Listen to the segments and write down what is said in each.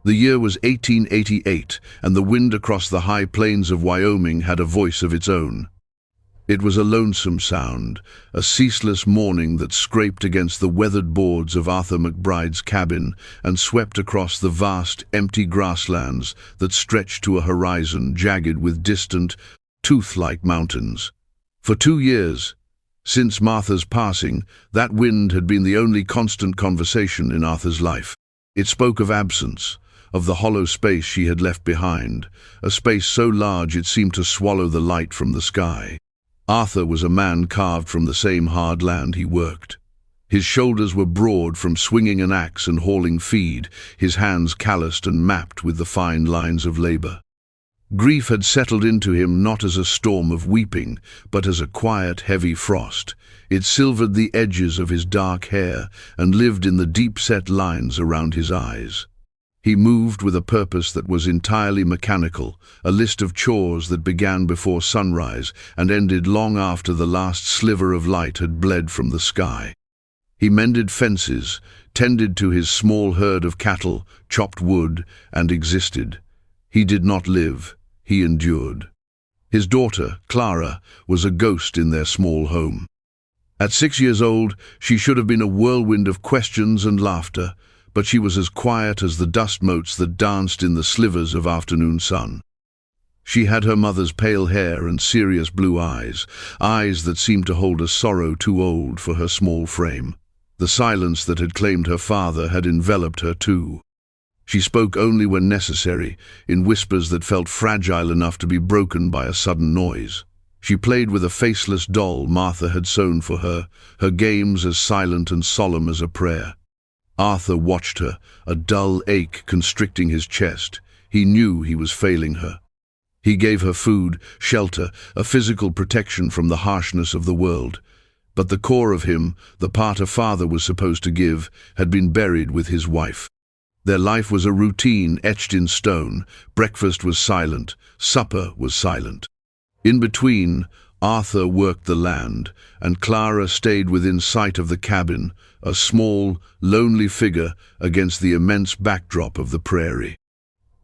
The year was 1888, and the wind across the high plains of Wyoming had a voice of its own. It was a lonesome sound, a ceaseless mourning that scraped against the weathered boards of Arthur McBride's cabin and swept across the vast, empty grasslands that stretched to a horizon jagged with distant, tooth-like mountains. For 2 years, since Martha's passing, that wind had been the only constant conversation in Arthur's life. It spoke of absence, of the hollow space she had left behind, a space so large it seemed to swallow the light from the sky. Arthur was a man carved from the same hard land he worked. His shoulders were broad from swinging an axe and hauling feed, his hands calloused and mapped with the fine lines of labor. Grief had settled into him not as a storm of weeping, but as a quiet, heavy frost. It silvered the edges of his dark hair and lived in the deep-set lines around his eyes. He moved with a purpose that was entirely mechanical, a list of chores that began before sunrise and ended long after the last sliver of light had bled from the sky. He mended fences, tended to his small herd of cattle, chopped wood, and existed. He did not live, he endured. His daughter, Clara, was a ghost in their small home. At 6 years old, she should have been a whirlwind of questions and laughter, but she was as quiet as the dust motes that danced in the slivers of afternoon sun. She had her mother's pale hair and serious blue eyes, eyes that seemed to hold a sorrow too old for her small frame. The silence that had claimed her father had enveloped her too. She spoke only when necessary, in whispers that felt fragile enough to be broken by a sudden noise. She played with a faceless doll Martha had sewn for her, her games as silent and solemn as a prayer. Arthur watched her, a dull ache constricting his chest. He knew he was failing her. He gave her food, shelter, a physical protection from the harshness of the world. But the core of him, the part a father was supposed to give, had been buried with his wife. Their life was a routine etched in stone. Breakfast was silent, supper was silent. In between, Arthur worked the land, and Clara stayed within sight of the cabin, a small, lonely figure against the immense backdrop of the prairie.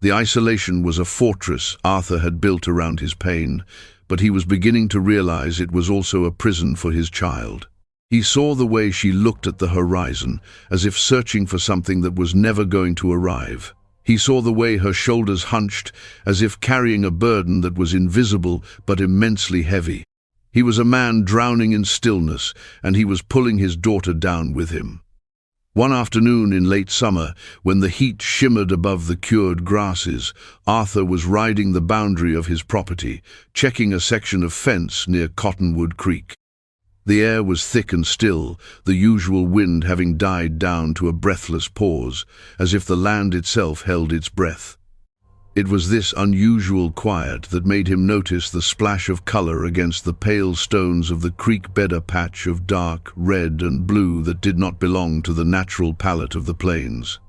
The isolation was a fortress Arthur had built around his pain, but he was beginning to realize it was also a prison for his child. He saw the way she looked at the horizon, as if searching for something that was never going to arrive. He saw the way her shoulders hunched, as if carrying a burden that was invisible but immensely heavy. He was a man drowning in stillness, and he was pulling his daughter down with him. One afternoon in late summer, when the heat shimmered above the cured grasses, Arthur was riding the boundary of his property, checking a section of fence near Cottonwood Creek. The air was thick and still, the usual wind having died down to a breathless pause, as if the land itself held its breath. It was this unusual quiet that made him notice the splash of color against the pale stones of the creek bed, a patch of dark red and blue that did not belong to the natural palette of the plains.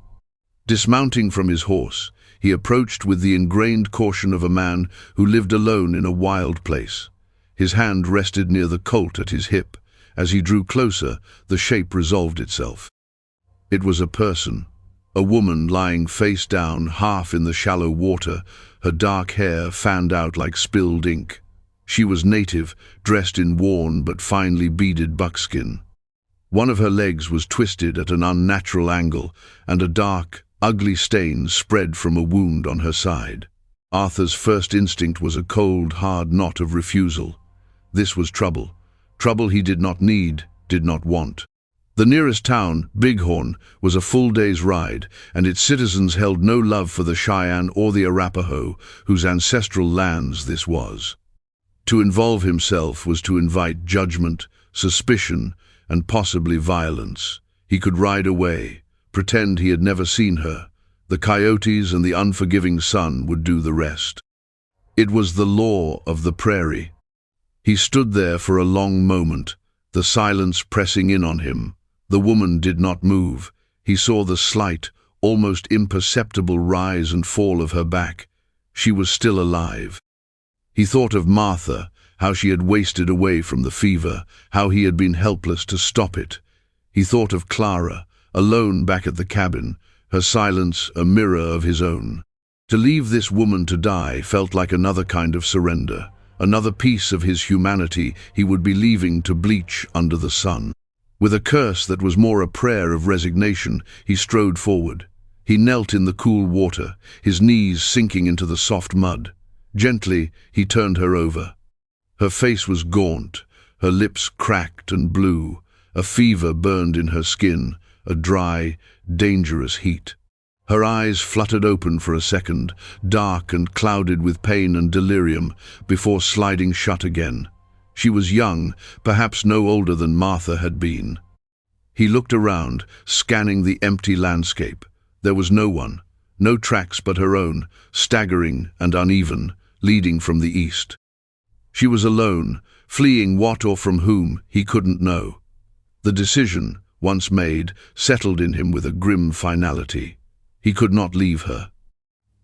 Dismounting from his horse, he approached with the ingrained caution of a man who lived alone in a wild place. His hand rested near the colt at his hip. As he drew closer, the shape resolved itself. It was a person, a woman lying face down, half in the shallow water, her dark hair fanned out like spilled ink. She was native, dressed in worn but finely beaded buckskin. One of her legs was twisted at an unnatural angle, and a dark, ugly stain spread from a wound on her side. Arthur's first instinct was a cold, hard knot of refusal. This was trouble. Trouble he did not need, did not want. The nearest town, Bighorn, was a full day's ride, and its citizens held no love for the Cheyenne or the Arapaho, whose ancestral lands this was. To involve himself was to invite judgment, suspicion, and possibly violence. He could ride away, pretend he had never seen her. The coyotes and the unforgiving sun would do the rest. It was the law of the prairie. He stood there for a long moment, the silence pressing in on him. The woman did not move. He saw the slight, almost imperceptible rise and fall of her back. She was still alive. He thought of Martha, how she had wasted away from the fever, how he had been helpless to stop it. He thought of Clara, alone back at the cabin, her silence a mirror of his own. To leave this woman to die felt like another kind of surrender, another piece of his humanity he would be leaving to bleach under the sun. With a curse that was more a prayer of resignation, he strode forward. He knelt in the cool water, his knees sinking into the soft mud. Gently, he turned her over. Her face was gaunt, her lips cracked and blue. A fever burned in her skin, a dry, dangerous heat. Her eyes fluttered open for a second, dark and clouded with pain and delirium, before sliding shut again. She was young, perhaps no older than Martha had been. He looked around, scanning the empty landscape. There was no one, no tracks but her own, staggering and uneven, leading from the east. She was alone, fleeing what or from whom he couldn't know. The decision, once made, settled in him with a grim finality. He could not leave her.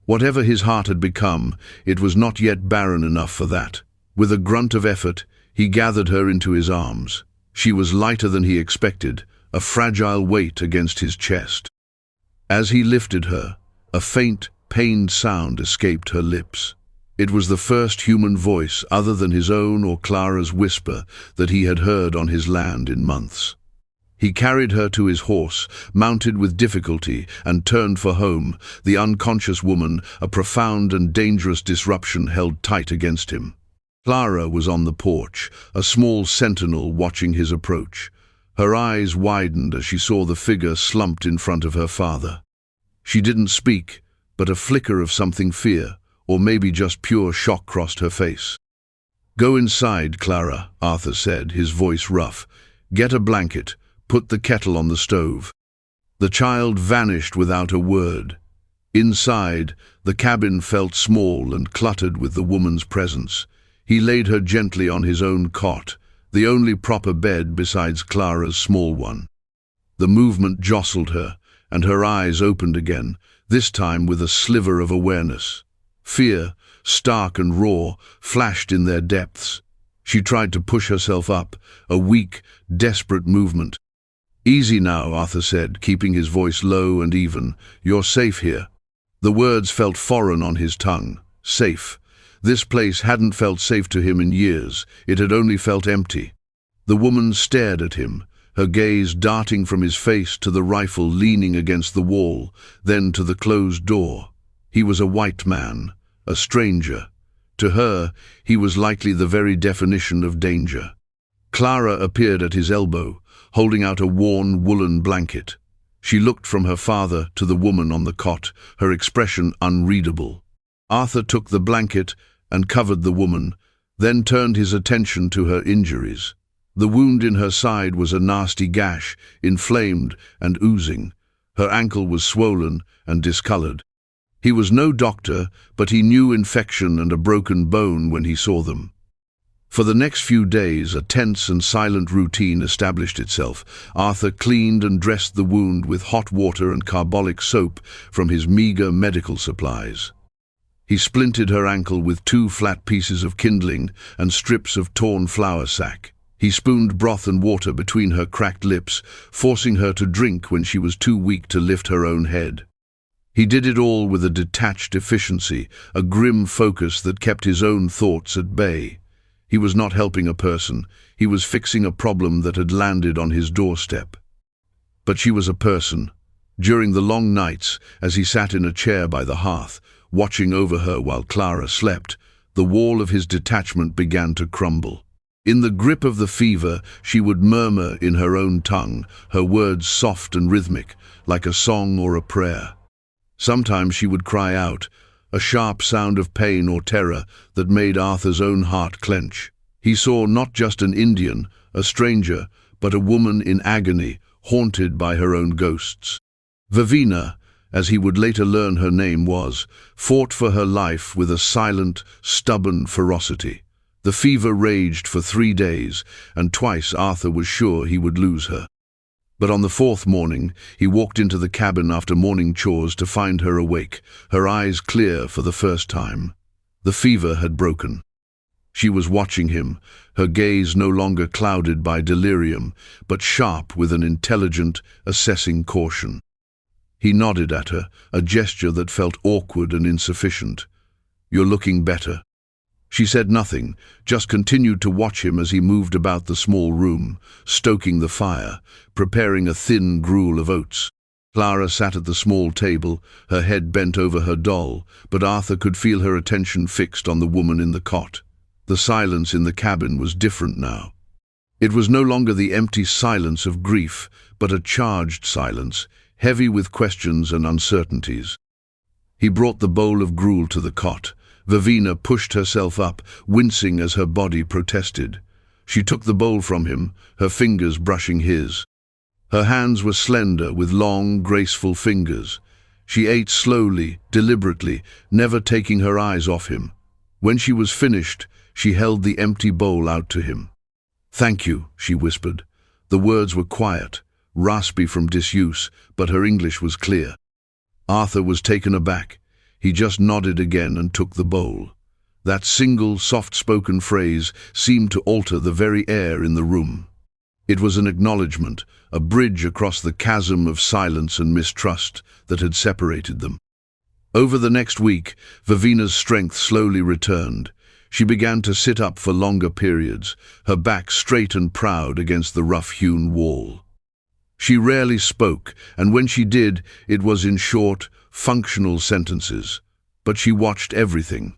Whatever his heart had become, it was not yet barren enough for that. With a grunt of effort, he gathered her into his arms. She was lighter than he expected, a fragile weight against his chest. As he lifted her, a faint, pained sound escaped her lips. It was the first human voice, other than his own or Clara's whisper, that he had heard on his land in months. He carried her to his horse, mounted with difficulty, and turned for home, the unconscious woman, a profound and dangerous disruption held tight against him. Clara was on the porch, a small sentinel watching his approach. Her eyes widened as she saw the figure slumped in front of her father. She didn't speak, but a flicker of something fear, or maybe just pure shock, crossed her face. "Go inside, Clara," Arthur said, his voice rough. "Get a blanket. Put the kettle on the stove." The child vanished without a word. Inside, the cabin felt small and cluttered with the woman's presence. He laid her gently on his own cot, the only proper bed besides Clara's small one. The movement jostled her, and her eyes opened again, this time with a sliver of awareness. Fear, stark and raw, flashed in their depths. She tried to push herself up, a weak, desperate movement. "Easy now," Arthur said, keeping his voice low and even. "You're safe here." The words felt foreign on his tongue. Safe. This place hadn't felt safe to him in years. It had only felt empty. The woman stared at him, her gaze darting from his face to the rifle leaning against the wall, then to the closed door. He was a white man, a stranger. To her, he was likely the very definition of danger. Clara appeared at his elbow, holding out a worn woolen blanket. She looked from her father to the woman on the cot, her expression unreadable. Arthur took the blanket and covered the woman, then turned his attention to her injuries. The wound in her side was a nasty gash, inflamed and oozing. Her ankle was swollen and discolored. He was no doctor, but he knew infection and a broken bone when he saw them. For the next few days, a tense and silent routine established itself. Arthur cleaned and dressed the wound with hot water and carbolic soap from his meager medical supplies. He splinted her ankle with 2 flat pieces of kindling and strips of torn flour sack. He spooned broth and water between her cracked lips, forcing her to drink when she was too weak to lift her own head. He did it all with a detached efficiency, a grim focus that kept his own thoughts at bay. He was not helping a person, he was fixing a problem that had landed on his doorstep. But she was a person. During the long nights, as he sat in a chair by the hearth, watching over her while Clara slept, the wall of his detachment began to crumble. In the grip of the fever, she would murmur in her own tongue, her words soft and rhythmic, like a song or a prayer. Sometimes she would cry out, a sharp sound of pain or terror that made Arthur's own heart clench. He saw not just an Indian, a stranger, but a woman in agony, haunted by her own ghosts. Vivina, as he would later learn her name was, fought for her life with a silent, stubborn ferocity. The fever raged for 3 days, and twice Arthur was sure he would lose her. But on the 4th morning, he walked into the cabin after morning chores to find her awake, her eyes clear for the first time. The fever had broken. She was watching him, her gaze no longer clouded by delirium, but sharp with an intelligent, assessing caution. He nodded at her, a gesture that felt awkward and insufficient. "You're looking better." She said nothing, just continued to watch him as he moved about the small room, stoking the fire, preparing a thin gruel of oats. Clara sat at the small table, her head bent over her doll, but Arthur could feel her attention fixed on the woman in the cot. The silence in the cabin was different now. It was no longer the empty silence of grief, but a charged silence, heavy with questions and uncertainties. He brought the bowl of gruel to the cot. Vivina pushed herself up, wincing as her body protested. She took the bowl from him, her fingers brushing his. Her hands were slender, with long, graceful fingers. She ate slowly, deliberately, never taking her eyes off him. When she was finished, she held the empty bowl out to him. "Thank you," she whispered. The words were quiet, raspy from disuse, but her English was clear. Arthur was taken aback. He just nodded again and took the bowl. That single, soft-spoken phrase seemed to alter the very air in the room. It was an acknowledgement, a bridge across the chasm of silence and mistrust that had separated them. Over the next week, Vivina's strength slowly returned. She began to sit up for longer periods, her back straight and proud against the rough-hewn wall. She rarely spoke, and when she did, it was in short, functional sentences. But she watched everything.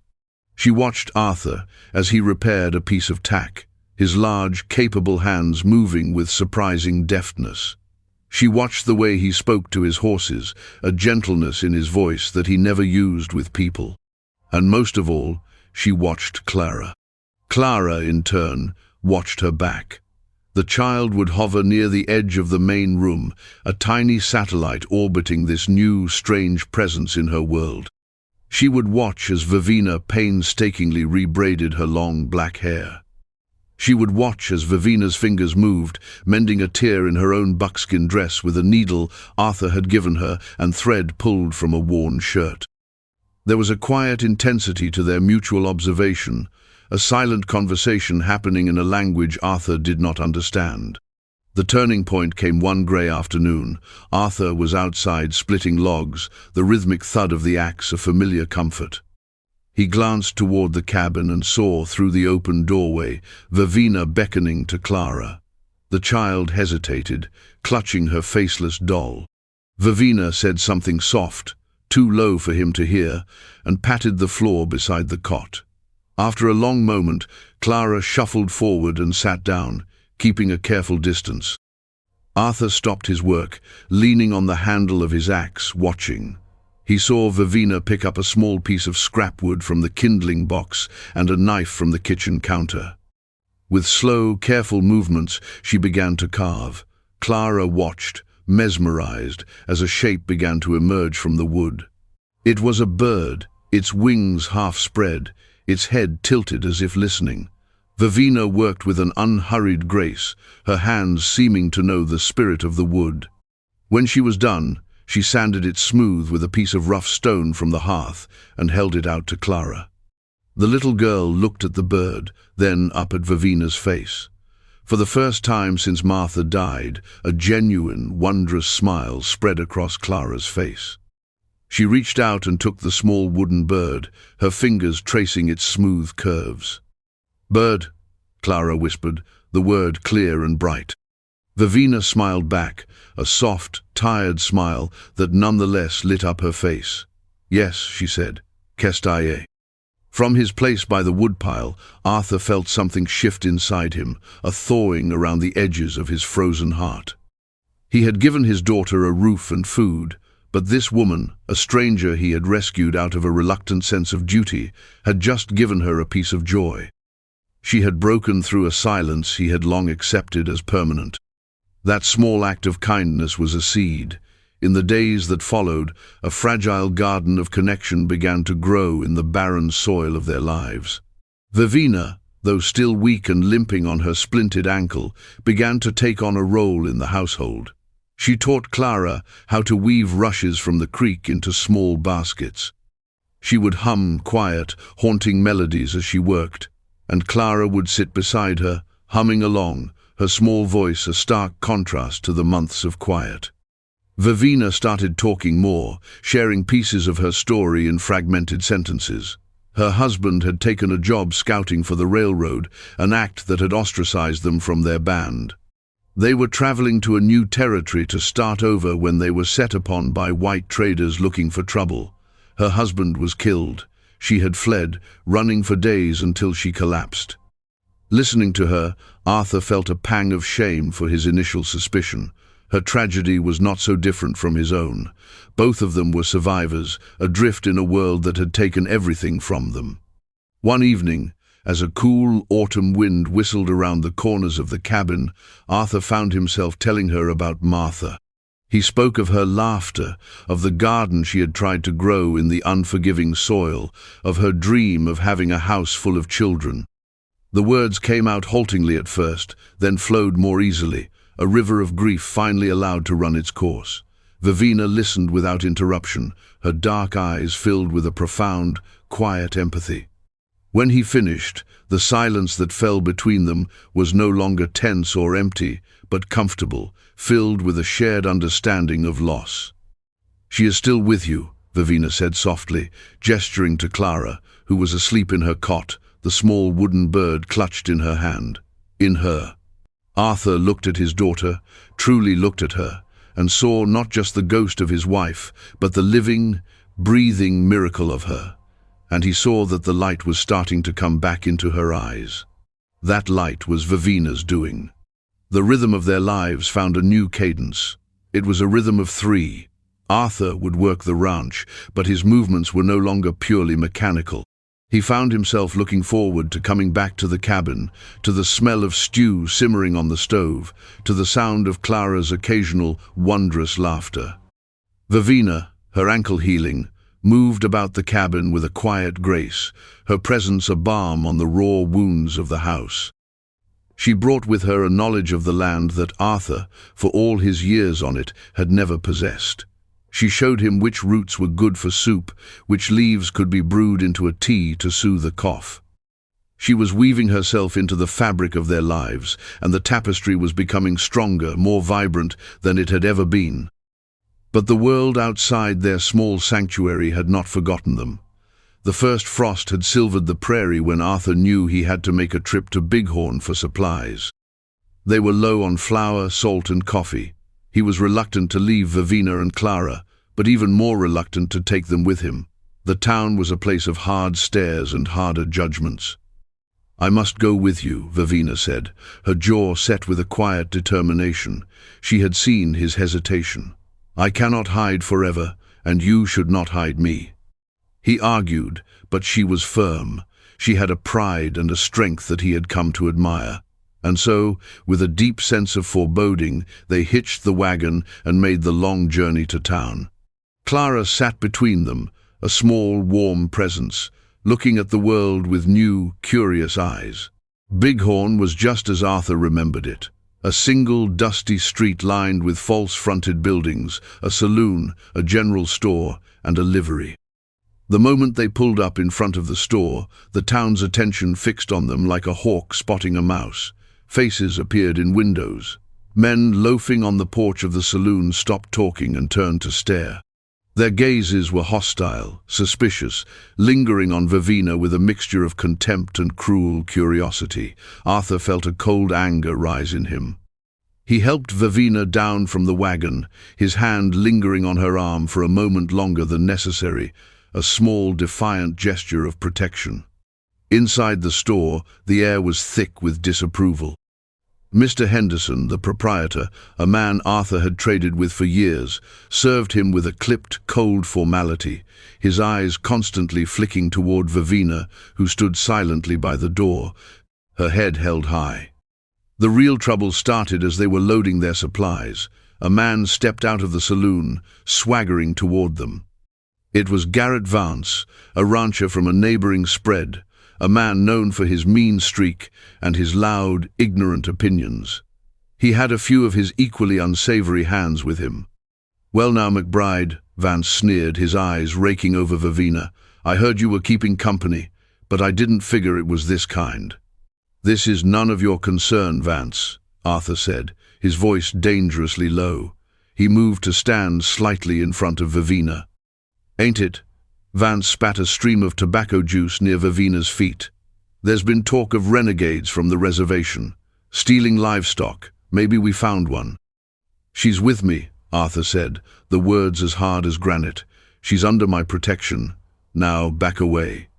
She watched Arthur as he repaired a piece of tack, his large, capable hands moving with surprising deftness. She watched the way he spoke to his horses, a gentleness in his voice that he never used with people. And most of all, she watched Clara. Clara, in turn, watched her back. The child would hover near the edge of the main room, a tiny satellite orbiting this new, strange presence in her world. She would watch as Vivina painstakingly rebraided her long black hair. She would watch as Vivina's fingers moved, mending a tear in her own buckskin dress with a needle Arthur had given her and thread pulled from a worn shirt. There was a quiet intensity to their mutual observation, a silent conversation happening in a language Arthur did not understand. The turning point came one grey afternoon. Arthur was outside splitting logs, the rhythmic thud of the axe a familiar comfort. He glanced toward the cabin and saw, through the open doorway, Vivina beckoning to Clara. The child hesitated, clutching her faceless doll. Vivina said something soft, too low for him to hear, and patted the floor beside the cot. After a long moment, Clara shuffled forward and sat down, keeping a careful distance. Arthur stopped his work, leaning on the handle of his axe, watching. He saw Vivina pick up a small piece of scrap wood from the kindling box and a knife from the kitchen counter. With slow, careful movements, she began to carve. Clara watched, mesmerized, as a shape began to emerge from the wood. It was a bird, its wings half spread, its head tilted as if listening. Vivina worked with an unhurried grace, her hands seeming to know the spirit of the wood. When she was done, she sanded it smooth with a piece of rough stone from the hearth and held it out to Clara. The little girl looked at the bird, then up at Vivina's face. For the first time since Martha died, a genuine, wondrous smile spread across Clara's face. She reached out and took the small wooden bird, her fingers tracing its smooth curves. "Bird," Clara whispered, the word clear and bright. Vivina smiled back, a soft, tired smile that nonetheless lit up her face. "Yes," she said, "Kestaye." From his place by the woodpile, Arthur felt something shift inside him, a thawing around the edges of his frozen heart. He had given his daughter a roof and food, but this woman, a stranger he had rescued out of a reluctant sense of duty, had just given her a piece of joy. She had broken through a silence he had long accepted as permanent. That small act of kindness was a seed. In the days that followed, a fragile garden of connection began to grow in the barren soil of their lives. Vivina, though still weak and limping on her splintered ankle, began to take on a role in the household. She taught Clara how to weave rushes from the creek into small baskets. She would hum quiet, haunting melodies as she worked, and Clara would sit beside her, humming along, her small voice a stark contrast to the months of quiet. Vivina started talking more, sharing pieces of her story in fragmented sentences. Her husband had taken a job scouting for the railroad, an act that had ostracized them from their band. They were traveling to a new territory to start over when they were set upon by white traders looking for trouble. Her husband was killed. She had fled, running for days until she collapsed. Listening to her, Arthur felt a pang of shame for his initial suspicion. Her tragedy was not so different from his own. Both of them were survivors, adrift in a world that had taken everything from them. One evening, as a cool autumn wind whistled around the corners of the cabin, Arthur found himself telling her about Martha. He spoke of her laughter, of the garden she had tried to grow in the unforgiving soil, of her dream of having a house full of children. The words came out haltingly at first, then flowed more easily, a river of grief finally allowed to run its course. Vivina listened without interruption, her dark eyes filled with a profound, quiet empathy. When he finished, the silence that fell between them was no longer tense or empty, but comfortable, filled with a shared understanding of loss. "She is still with you," Vivina said softly, gesturing to Clara, who was asleep in her cot, the small wooden bird clutched in her hand. In her. Arthur looked at his daughter, truly looked at her, and saw not just the ghost of his wife, but the living, breathing miracle of her. And he saw that the light was starting to come back into her eyes. That light was Vivina's doing. The rhythm of their lives found a new cadence. It was a rhythm of three. Arthur would work the ranch, but his movements were no longer purely mechanical. He found himself looking forward to coming back to the cabin, to the smell of stew simmering on the stove, to the sound of Clara's occasional wondrous laughter. Vivina, her ankle healing, moved about the cabin with a quiet grace, her presence a balm on the raw wounds of the house. She brought with her a knowledge of the land that Arthur, for all his years on it, had never possessed. She showed him which roots were good for soup, which leaves could be brewed into a tea to soothe a cough. She was weaving herself into the fabric of their lives, and the tapestry was becoming stronger, more vibrant than it had ever been. But the world outside their small sanctuary had not forgotten them. The first frost had silvered the prairie when Arthur knew he had to make a trip to Bighorn for supplies. They were low on flour, salt, and coffee. He was reluctant to leave Vivina and Clara, but even more reluctant to take them with him. The town was a place of hard stares and harder judgments. "I must go with you," Vivina said, her jaw set with a quiet determination. She had seen his hesitation. "I cannot hide forever, and you should not hide me." He argued, but she was firm. She had a pride and a strength that he had come to admire. And so, with a deep sense of foreboding, they hitched the wagon and made the long journey to town. Clara sat between them, a small, warm presence, looking at the world with new, curious eyes. Bighorn was just as Arthur remembered it. A single, dusty street lined with false-fronted buildings, a saloon, a general store, and a livery. The moment they pulled up in front of the store, the town's attention fixed on them like a hawk spotting a mouse. Faces appeared in windows. Men loafing on the porch of the saloon stopped talking and turned to stare. Their gazes were hostile, suspicious, lingering on Vivina with a mixture of contempt and cruel curiosity. Arthur felt a cold anger rise in him. He helped Vivina down from the wagon, his hand lingering on her arm for a moment longer than necessary, a small, defiant gesture of protection. Inside the store, the air was thick with disapproval. Mr. Henderson, the proprietor, a man Arthur had traded with for years, served him with a clipped, cold formality, his eyes constantly flicking toward Vivina, who stood silently by the door, her head held high. The real trouble started as they were loading their supplies. A man stepped out of the saloon, swaggering toward them. It was Garrett Vance, a rancher from a neighboring spread, a man known for his mean streak and his loud, ignorant opinions. He had a few of his equally unsavory hands with him. "Well now, McBride," Vance sneered, his eyes raking over Vivina, "I heard you were keeping company, but I didn't figure it was this kind." "This is none of your concern, Vance," Arthur said, his voice dangerously low. He moved to stand slightly in front of Vivina. "Ain't it?" Vance spat a stream of tobacco juice near Vivina's feet. "There's been talk of renegades from the reservation, stealing livestock. Maybe we found one." "She's with me," Arthur said, the words as hard as granite. "She's under my protection. Now back away."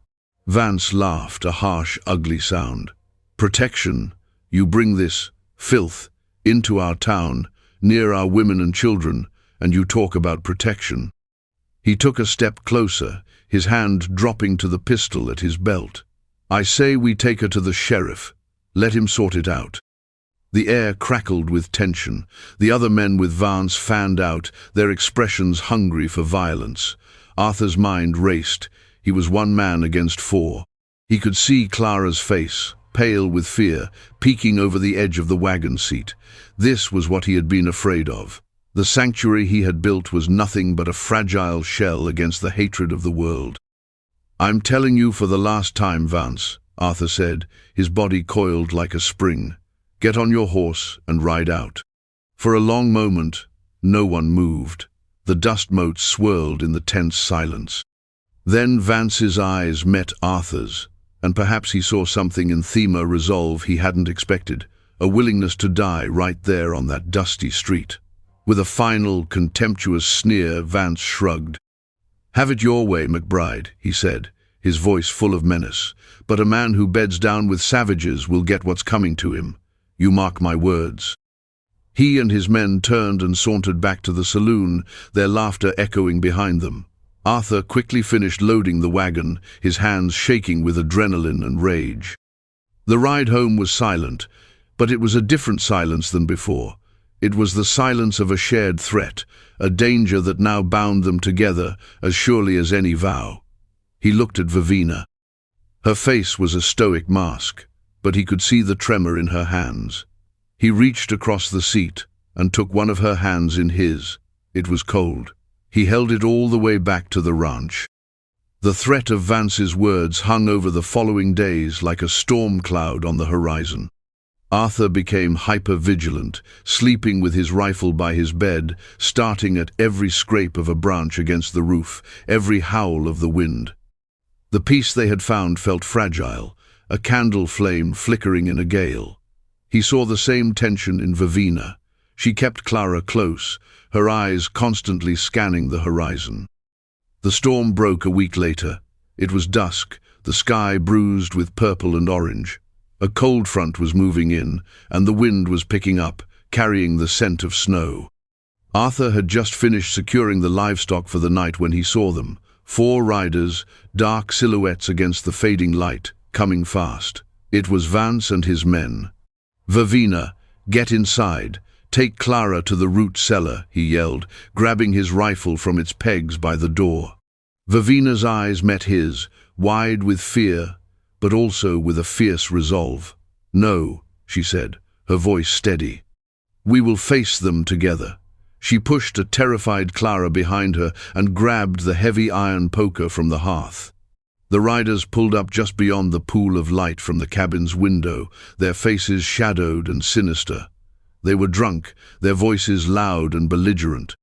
Vance laughed, a harsh, ugly sound. "Protection? You bring this filth into our town, near our women and children, and you talk about protection." He took a step closer, his hand dropping to the pistol at his belt. "I say we take her to the sheriff. Let him sort it out." The air crackled with tension. The other men with Vance fanned out, their expressions hungry for violence. Arthur's mind raced. He was one man against four. He could see Clara's face, pale with fear, peeking over the edge of the wagon seat. This was what he had been afraid of. The sanctuary he had built was nothing but a fragile shell against the hatred of the world. "I'm telling you for the last time, Vance," Arthur said, his body coiled like a spring. "Get on your horse and ride out." For a long moment, no one moved. The dust motes swirled in the tense silence. Then Vance's eyes met Arthur's, and perhaps he saw something in Thema resolve he hadn't expected, a willingness to die right there on that dusty street. With a final, contemptuous sneer, Vance shrugged. "Have it your way, McBride," he said, his voice full of menace. "But a man who beds down with savages will get what's coming to him. You mark my words." He and his men turned and sauntered back to the saloon, their laughter echoing behind them. Arthur quickly finished loading the wagon, his hands shaking with adrenaline and rage. The ride home was silent, but it was a different silence than before. It was the silence of a shared threat, a danger that now bound them together as surely as any vow. He looked at Vivina. Her face was a stoic mask, but he could see the tremor in her hands. He reached across the seat and took one of her hands in his. It was cold. He held it all the way back to the ranch. The threat of Vance's words hung over the following days like a storm cloud on the horizon. Arthur became hyper-vigilant, sleeping with his rifle by his bed, starting at every scrape of a branch against the roof, every howl of the wind. The peace they had found felt fragile, a candle flame flickering in a gale. He saw the same tension in Vivina. She kept Clara close, her eyes constantly scanning the horizon. The storm broke a week later. It was dusk, the sky bruised with purple and orange. A cold front was moving in, and the wind was picking up, carrying the scent of snow. Arthur had just finished securing the livestock for the night when he saw them. 4 riders, dark silhouettes against the fading light, coming fast. It was Vance and his men. "Vivina, get inside. Take Clara to the root cellar," he yelled, grabbing his rifle from its pegs by the door. Vivina's eyes met his, wide with fear, but also with a fierce resolve. "No," she said, her voice steady. "We will face them together." She pushed a terrified Clara behind her and grabbed the heavy iron poker from the hearth. The riders pulled up just beyond the pool of light from the cabin's window, their faces shadowed and sinister. They were drunk, their voices loud and belligerent.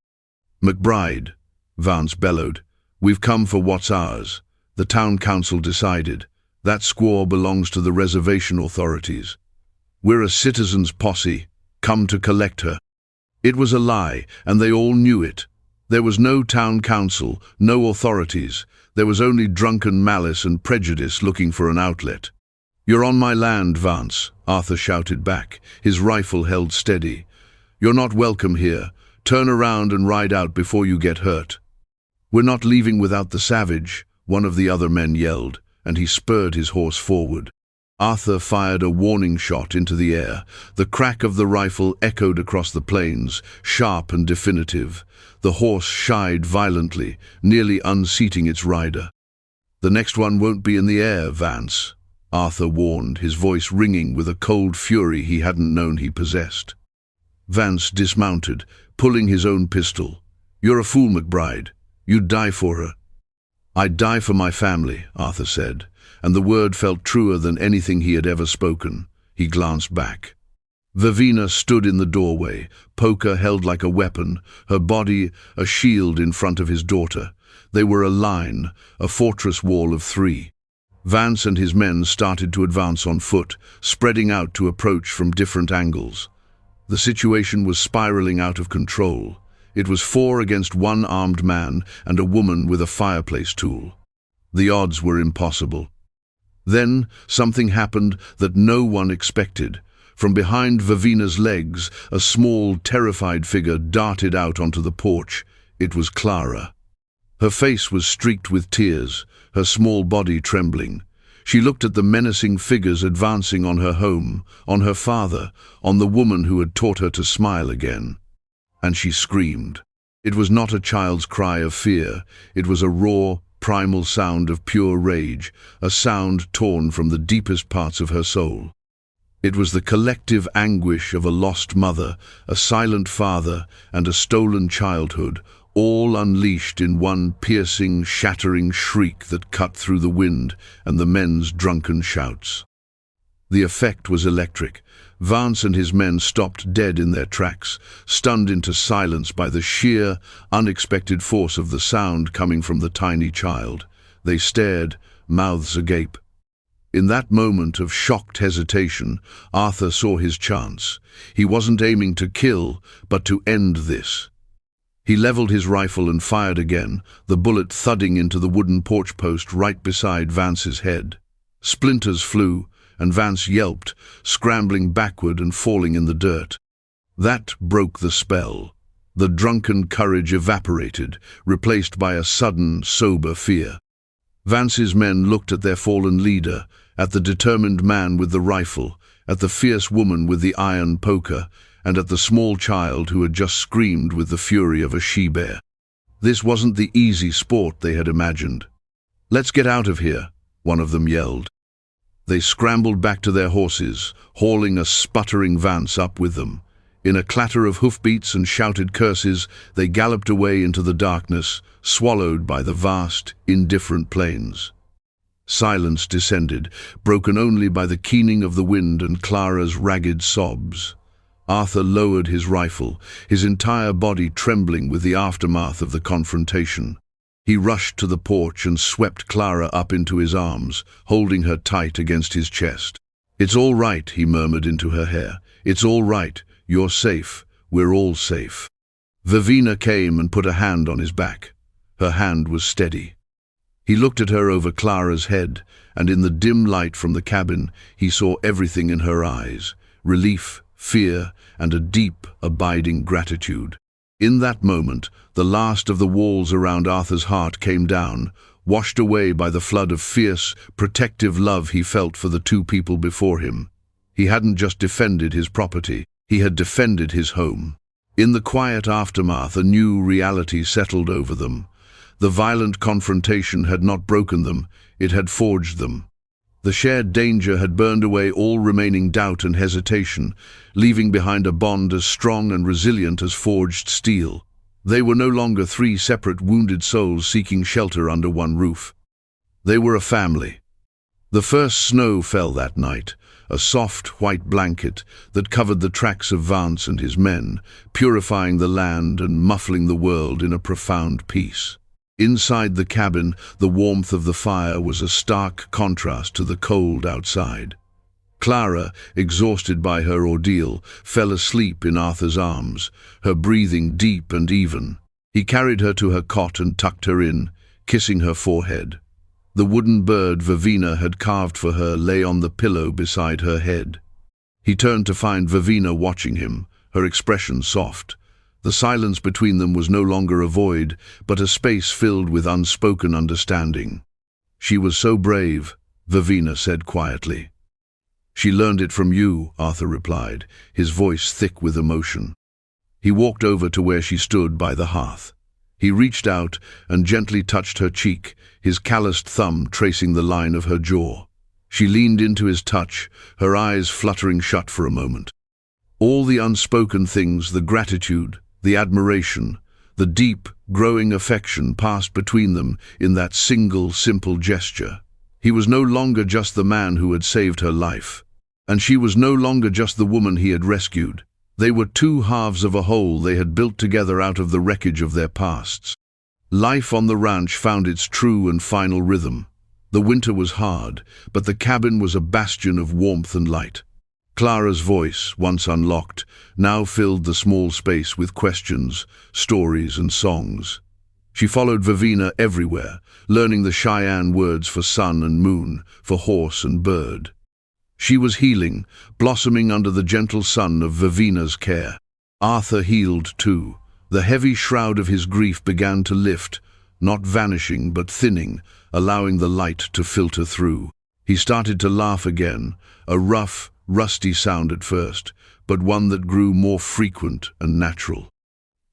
"McBride," Vance bellowed, "we've come for what's ours. The town council decided. That squaw belongs to the reservation authorities. We're a citizens' posse, come to collect her." It was a lie, and they all knew it. There was no town council, no authorities. There was only drunken malice and prejudice looking for an outlet. "You're on my land, Vance," Arthur shouted back, his rifle held steady. "You're not welcome here. Turn around and ride out before you get hurt." "We're not leaving without the savage," one of the other men yelled, and he spurred his horse forward. Arthur fired a warning shot into the air. The crack of the rifle echoed across the plains, sharp and definitive. The horse shied violently, nearly unseating its rider. "The next one won't be in the air, Vance," Arthur warned, his voice ringing with a cold fury he hadn't known he possessed. Vance dismounted, pulling his own pistol. "You're a fool, McBride. You'd die for her." "I'd die for my family," Arthur said, and the word felt truer than anything he had ever spoken. He glanced back. Vivina stood in the doorway, poker held like a weapon, her body a shield in front of his daughter. They were a line, a fortress wall of three. Vance and his men started to advance on foot, spreading out to approach from different angles. The situation was spiraling out of control. It was 4 against 1 armed man and a woman with a fireplace tool. The odds were impossible. Then something happened that no one expected. From behind Vivina's legs, a small, terrified figure darted out onto the porch. It was Clara. Her face was streaked with tears, her small body trembling. She looked at the menacing figures advancing on her home, on her father, on the woman who had taught her to smile again. And she screamed. It was not a child's cry of fear. It was a raw, primal sound of pure rage, a sound torn from the deepest parts of her soul. It was the collective anguish of a lost mother, a silent father, and a stolen childhood, all unleashed in one piercing, shattering shriek that cut through the wind and the men's drunken shouts. The effect was electric. Vance and his men stopped dead in their tracks, stunned into silence by the sheer, unexpected force of the sound coming from the tiny child. They stared, mouths agape. In that moment of shocked hesitation, Arthur saw his chance. He wasn't aiming to kill, but to end this. He leveled his rifle and fired again, the bullet thudding into the wooden porch post right beside Vance's head. Splinters flew, and Vance yelped, scrambling backward and falling in the dirt. That broke the spell. The drunken courage evaporated, replaced by a sudden, sober fear. Vance's men looked at their fallen leader, at the determined man with the rifle, at the fierce woman with the iron poker, and at the small child who had just screamed with the fury of a she-bear. This wasn't the easy sport they had imagined. "Let's get out of here," one of them yelled. They scrambled back to their horses, hauling a sputtering Vance up with them. In a clatter of hoofbeats and shouted curses, they galloped away into the darkness, swallowed by the vast, indifferent plains. Silence descended, broken only by the keening of the wind and Clara's ragged sobs. Arthur lowered his rifle, his entire body trembling with the aftermath of the confrontation. He rushed to the porch and swept Clara up into his arms, holding her tight against his chest. "It's all right," he murmured into her hair. "It's all right. You're safe. We're all safe." Vivina came and put a hand on his back. Her hand was steady. He looked at her over Clara's head, and in the dim light from the cabin, he saw everything in her eyes: relief, fear, and a deep, abiding gratitude. In that moment, the last of the walls around Arthur's heart came down, washed away by the flood of fierce, protective love he felt for the two people before him. He hadn't just defended his property, he had defended his home. In the quiet aftermath, a new reality settled over them. The violent confrontation had not broken them, it had forged them. The shared danger had burned away all remaining doubt and hesitation, leaving behind a bond as strong and resilient as forged steel. They were no longer 3 separate wounded souls seeking shelter under one roof. They were a family. The first snow fell that night, a soft white blanket that covered the tracks of Vance and his men, purifying the land and muffling the world in a profound peace. Inside the cabin, the warmth of the fire was a stark contrast to the cold outside. Clara, exhausted by her ordeal, fell asleep in Arthur's arms, her breathing deep and even. He carried her to her cot and tucked her in, kissing her forehead. The wooden bird Vivina had carved for her lay on the pillow beside her head. He turned to find Vivina watching him, her expression soft. The silence between them was no longer a void, but a space filled with unspoken understanding. "She was so brave," Vivina said quietly. "She learned it from you," Arthur replied, his voice thick with emotion. He walked over to where she stood by the hearth. He reached out and gently touched her cheek, his calloused thumb tracing the line of her jaw. She leaned into his touch, her eyes fluttering shut for a moment. All the unspoken things, the gratitude, the admiration, the deep, growing affection passed between them in that single, simple gesture. He was no longer just the man who had saved her life. And she was no longer just the woman he had rescued. They were two halves of a whole they had built together out of the wreckage of their pasts. Life on the ranch found its true and final rhythm. The winter was hard, but the cabin was a bastion of warmth and light. Clara's voice, once unlocked, now filled the small space with questions, stories, and songs. She followed Vivina everywhere, learning the Cheyenne words for sun and moon, for horse and bird. She was healing, blossoming under the gentle sun of Vivina's care. Arthur healed too. The heavy shroud of his grief began to lift, not vanishing but thinning, allowing the light to filter through. He started to laugh again, a rough, rusty sound at first, but one that grew more frequent and natural.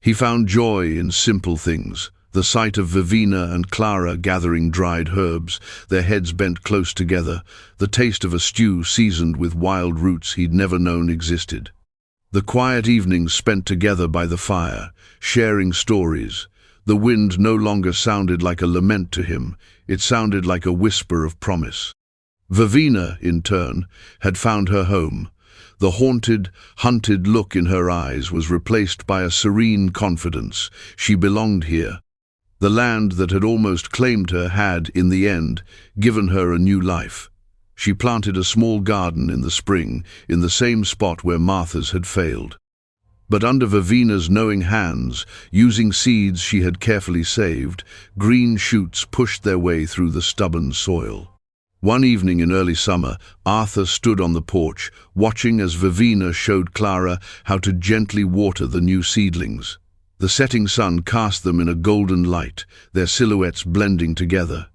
He found joy in simple things. The sight of Vivina and Clara gathering dried herbs, their heads bent close together, the taste of a stew seasoned with wild roots he'd never known existed. The quiet evenings spent together by the fire, sharing stories. The wind no longer sounded like a lament to him, it sounded like a whisper of promise. Vivina, in turn, had found her home. The haunted, hunted look in her eyes was replaced by a serene confidence. She belonged here. The land that had almost claimed her had, in the end, given her a new life. She planted a small garden in the spring, in the same spot where Martha's had failed. But under Vivina's knowing hands, using seeds she had carefully saved, green shoots pushed their way through the stubborn soil. One evening in early summer, Arthur stood on the porch, watching as Vivina showed Clara how to gently water the new seedlings. The setting sun cast them in a golden light, their silhouettes blending together.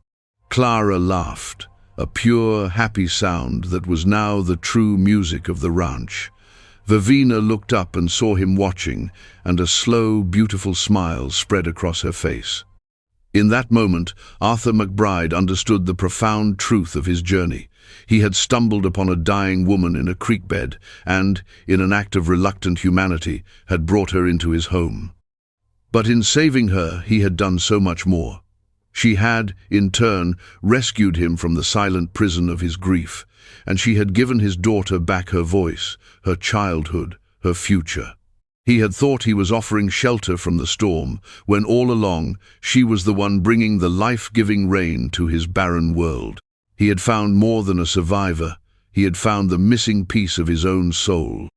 Clara laughed, a pure, happy sound that was now the true music of the ranch. Vivina looked up and saw him watching, and a slow, beautiful smile spread across her face. In that moment, Arthur McBride understood the profound truth of his journey. He had stumbled upon a dying woman in a creek bed and, in an act of reluctant humanity, had brought her into his home. But in saving her, he had done so much more. She had, in turn, rescued him from the silent prison of his grief, and she had given his daughter back her voice, her childhood, her future. He had thought he was offering shelter from the storm, when all along she was the one bringing the life-giving rain to his barren world. He had found more than a survivor. He had found the missing piece of his own soul.